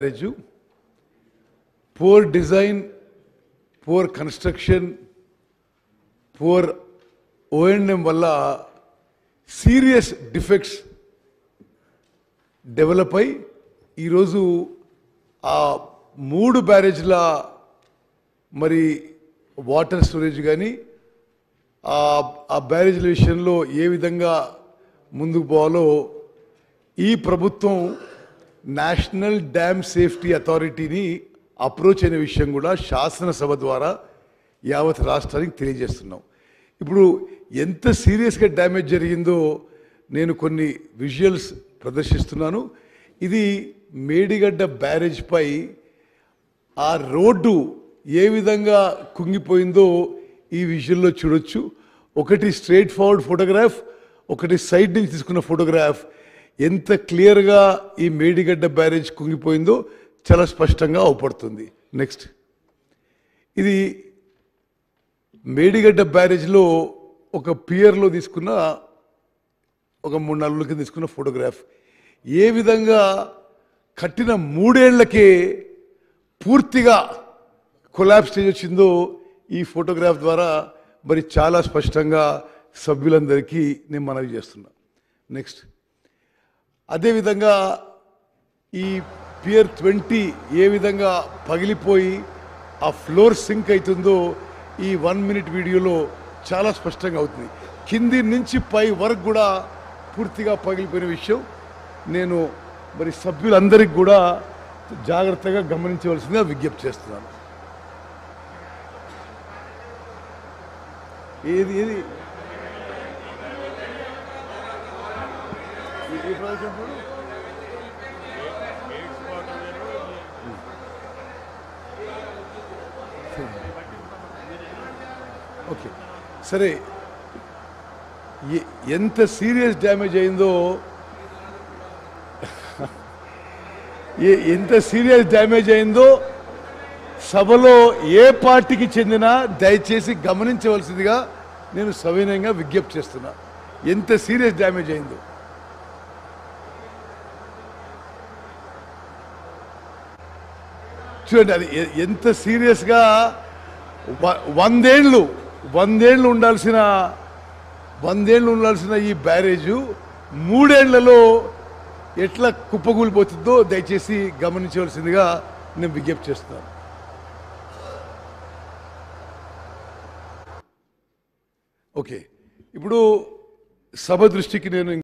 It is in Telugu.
poor design, poor construction, poor O&M valla serious defects develop అయి ఈరోజు ఆ 3 బ్యారేజ్ల మరి వాటర్ స్టోరేజ్ కానీ ఆ బ్యారేజ్ల విషయంలో ఏ విధంగా ముందుకు పోవాలో ఈ ప్రభుత్వం నేషనల్ డ్యామ్ సేఫ్టీ అథారిటీని అప్రోచ్ అయిన విషయం కూడా శాసనసభ ద్వారా యావత్ రాష్ట్రానికి తెలియజేస్తున్నాం. ఇప్పుడు ఎంత సీరియస్గా డ్యామేజ్ జరిగిందో నేను కొన్ని విజువల్స్ ప్రదర్శిస్తున్నాను. ఇది మేడిగడ్డ బ్యారేజ్ పై ఆ రోడ్డు ఏ విధంగా కుంగిపోయిందో ఈ విజువల్లో చూడొచ్చు. ఒకటి స్ట్రైట్ ఫార్వర్డ్ ఫోటోగ్రాఫ్, ఒకటి సైడ్ నుంచి తీసుకున్న ఫోటోగ్రాఫ్. ఎంత క్లియర్గా ఈ మేడిగడ్డ బ్యారేజ్ కుంగిపోయిందో చాలా స్పష్టంగా అవపడుతుంది. నెక్స్ట్, ఇది మేడిగడ్డ బ్యారేజ్లో ఒక పియర్లో తీసుకున్న ఒక 3-4 రోజుల కింద తీసుకున్న ఫోటోగ్రాఫ్. ఏ విధంగా కట్టిన 3 ఏళ్లకే పూర్తిగా కొలాప్స్ స్టేజ్ వచ్చిందో ఈ ఫోటోగ్రాఫ్ ద్వారా మరి చాలా స్పష్టంగా సభ్యులందరికీ నేను మనవి చేస్తున్నా. నెక్స్ట్, అదేవిధంగా ఈ పియర్ 20 ఏ విధంగా పగిలిపోయి ఆ ఫ్లోర్ సింక్ అవుతుందో ఈ 1 మినిట్ వీడియోలో చాలా స్పష్టంగా అవుతుంది. కింది నుంచి పై వరకు కూడా పూర్తిగా పగిలిపోయిన విషయం నేను మరి సభ్యులందరికీ కూడా జాగ్రత్తగా గమనించవలసిందిగా విజ్ఞప్తి చేస్తున్నాను. ఏది ఏది ఓకే సరే, ఎంత సీరియస్ డ్యామేజ్ అయిందో సభలో ఏ పార్టీకి చెందినా దయచేసి గమనించవలసిందిగా నేను సవినయంగా విజ్ఞప్తి చేస్తున్నా. ఎంత సీరియస్ డ్యామేజ్ అయిందో చూడండి. అది ఎంత సీరియస్గా 100 ఏళ్ళు ఉండాల్సిన ఈ బ్యారేజు 3 ఏళ్లలో ఎట్లా కుప్పకూలిపోతుందో దయచేసి గమనించవలసిందిగా నేను విజ్ఞప్తి చేస్తున్నాను. ఓకే, ఇప్పుడు సభ దృష్టికి నేను